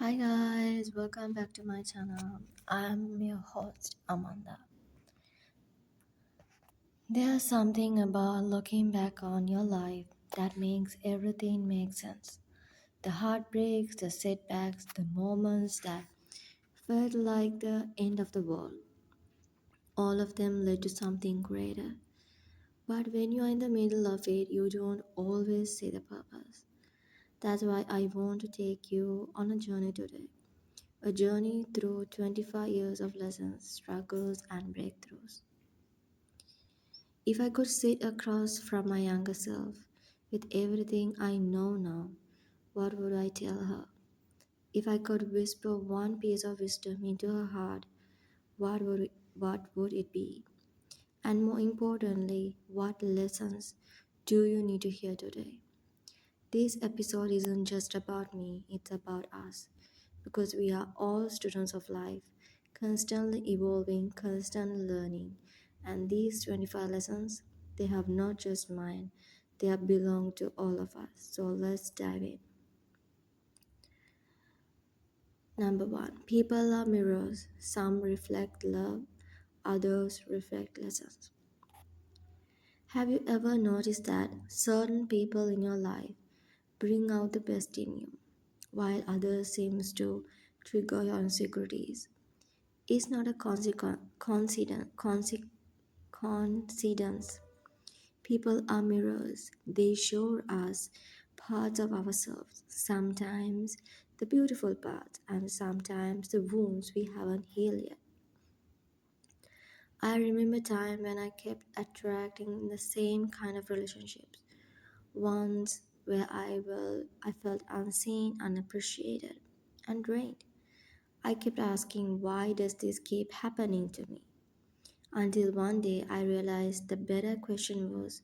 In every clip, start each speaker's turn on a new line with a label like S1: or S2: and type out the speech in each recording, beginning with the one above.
S1: Hi guys, welcome back to my channel. I'm your host Amanda. There's something about looking back on your life that makes everything make sense. The heartbreaks, the setbacks, the moments that felt like the end of the world. All of them led to something greater. But when you're in the middle of it, you don't always see the purpose. That's why I want to take you on a journey today. A journey through 25 years of lessons, struggles, and breakthroughs. If I could sit across from my younger self with everything I know now, what would I tell her? If I could whisper one piece of wisdom into her heart, what would it be? And more importantly, what lessons do you need to hear today? This episode isn't just about me, it's about us. Because we are all students of life, constantly evolving, constantly learning. And these 25 lessons, they have not just mine, they have belonged to all of us. So let's dive in. Number one, people are mirrors. Some reflect love, others reflect lessons. Have you ever noticed that certain people in your life bring out the best in you, while others seems to trigger your insecurities? It's not a coincidence. People are mirrors. They show us parts of ourselves, sometimes the beautiful parts, and sometimes the wounds we haven't healed yet. I remember time when I kept attracting the same kind of relationships. Ones where I felt unseen, unappreciated, and drained. I kept asking, why does this keep happening to me? Until one day I realized the better question was,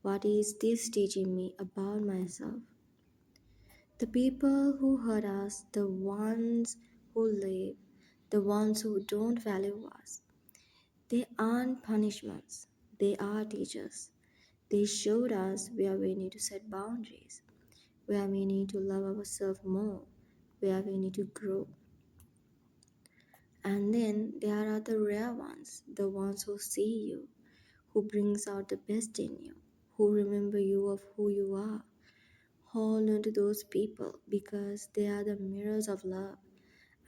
S1: what is this teaching me about myself? The people who hurt us, the ones who leave, the ones who don't value us, they aren't punishments, they are teachers. They showed us where we need to set boundaries, where we need to love ourselves more, where we need to grow. And then there are the rare ones, the ones who see you, who brings out the best in you, who remember you of who you are. Hold on to those people because they are the mirrors of love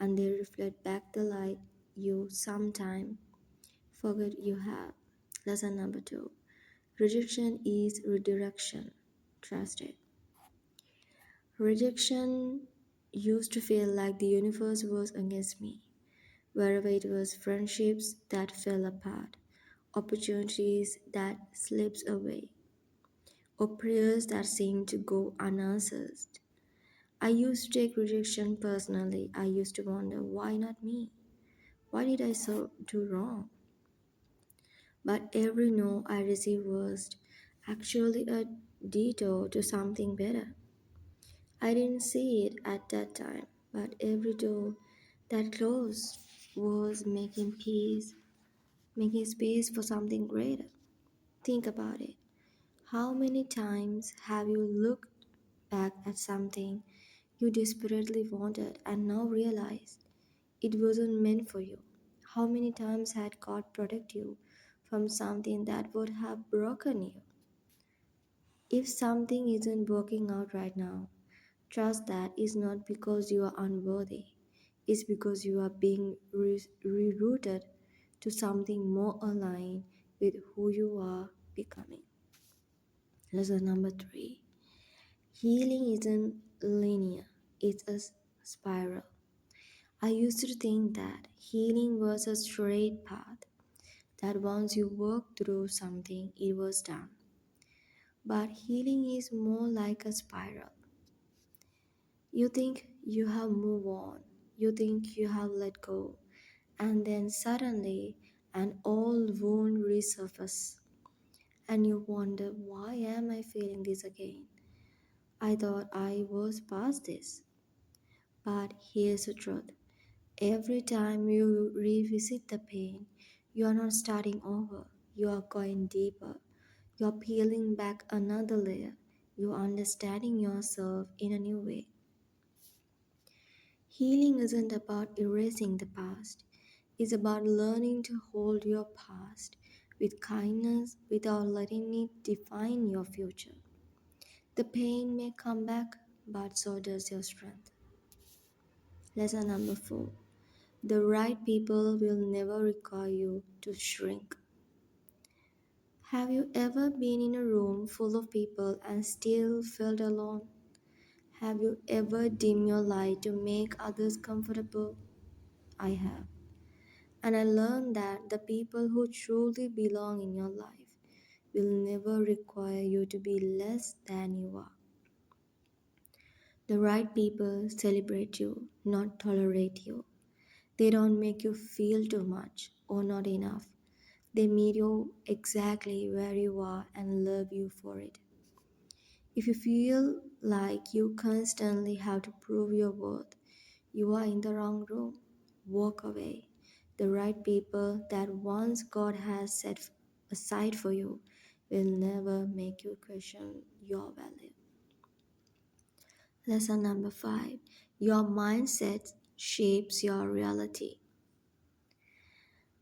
S1: and they reflect back the light you sometime forget you have. Lesson number two. Rejection is redirection. Trust it. Rejection used to feel like the universe was against me. Wherever it was friendships that fell apart, opportunities that slipped away, or prayers that seemed to go unanswered. I used to take rejection personally. I used to wonder, why not me? Why did I so do wrong? But every no I received was actually a detour to something better. I didn't see it at that time, but every door that closed was making space for something greater. Think about it. How many times have you looked back at something you desperately wanted and now realized it wasn't meant for you? How many times had God protect you from something that would have broken you? If something isn't working out right now, trust that is not because you are unworthy. It's because you are being rerouted to something more aligned with who you are becoming. Lesson number three. Healing isn't linear, it's a spiral. I used to think that healing was a straight path, that once you work through something, it was done. But healing is more like a spiral. You think you have moved on, you think you have let go, and then suddenly an old wound resurfaces, and you wonder, why am I feeling this again? I thought I was past this. But here's the truth. Every time you revisit the pain, you are not starting over. You are going deeper. You are peeling back another layer. You are understanding yourself in a new way. Healing isn't about erasing the past, it's about learning to hold your past with kindness without letting it define your future. The pain may come back, but so does your strength. Lesson number 4. The right people will never require you to shrink. Have you ever been in a room full of people and still felt alone? Have you ever dimmed your light to make others comfortable? I have. And I learned that the people who truly belong in your life will never require you to be less than you are. The right people celebrate you, not tolerate you. They don't make you feel too much or not enough. They meet you exactly where you are and love you for it. If you feel like you constantly have to prove your worth, you are in the wrong room. Walk away. The right people that once God has set aside for you will never make you question your value. Lesson number 5. Your mindset shapes your reality.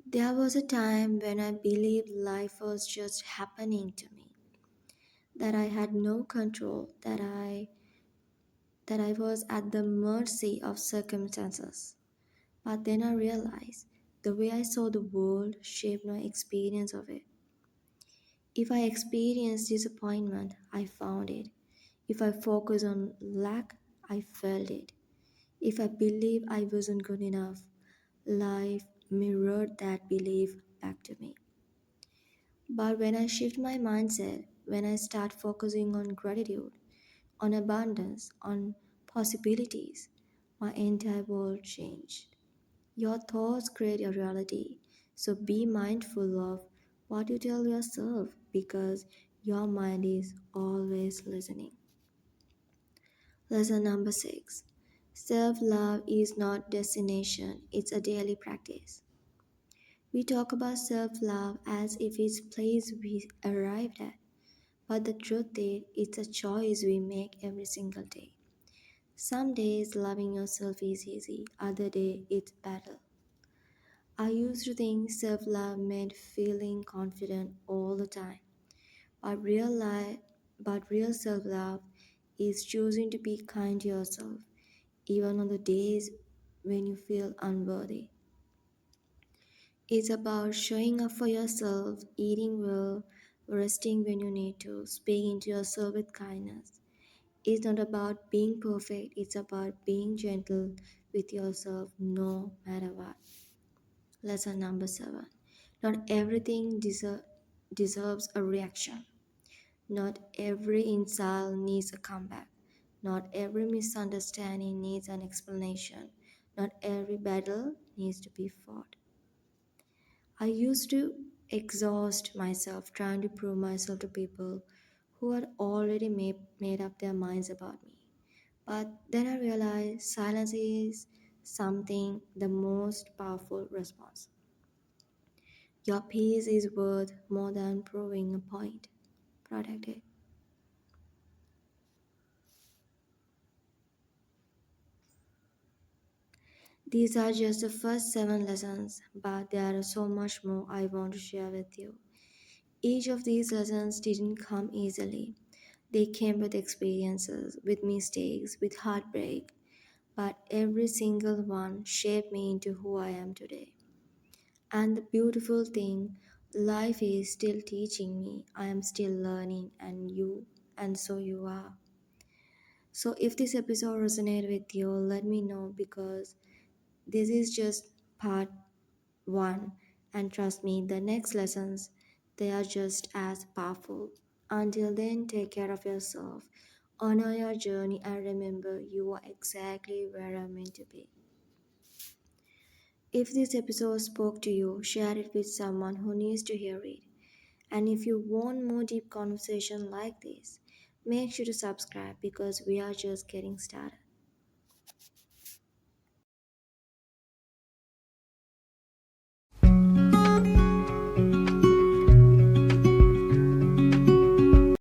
S1: There was a time when I believed life was just happening to me, that I had no control, that I was at the mercy of circumstances. But then I realized the way I saw the world shaped my experience of it. If I experienced disappointment, I found it. If I focused on lack, I felt it. If I believed I wasn't good enough, life mirrored that belief back to me. But when I shift my mindset, when I start focusing on gratitude, on abundance, on possibilities, my entire world changed. Your thoughts create your reality, so be mindful of what you tell yourself because your mind is always listening. Lesson number 6. Self-love is not destination, it's a daily practice. We talk about self-love as if it's a place we arrived at, but the truth is it's a choice we make every single day. Some days loving yourself is easy, other day it's battle. I used to think self love meant feeling confident all the time, but real self love is choosing to be kind to yourself, even on the days when you feel unworthy. It's about showing up for yourself, eating well, resting when you need to, speaking to yourself with kindness. It's not about being perfect, it's about being gentle with yourself no matter what. Lesson number 7. Not everything deserves a reaction. Not every insult needs a comeback. Not every misunderstanding needs an explanation. Not every battle needs to be fought. I used to exhaust myself trying to prove myself to people who had already made up their minds about me. But then I realized silence is something the most powerful response. Your peace is worth more than proving a point. Protect it. These are just the first 7 lessons, but there are so much more I want to share with you. Each of these lessons didn't come easily. They came with experiences, with mistakes, with heartbreak, but every single one shaped me into who I am today. And the beautiful thing, life is still teaching me. I am still learning, and so you are. So if this episode resonated with you, let me know because this is just part 1 and trust me, the next lessons they are just as powerful. Until then, take care of yourself, honor your journey and remember you are exactly where you're meant to be. If this episode spoke to you, share it with someone who needs to hear it. And if you want more deep conversation like this, make sure to subscribe because we are just getting started.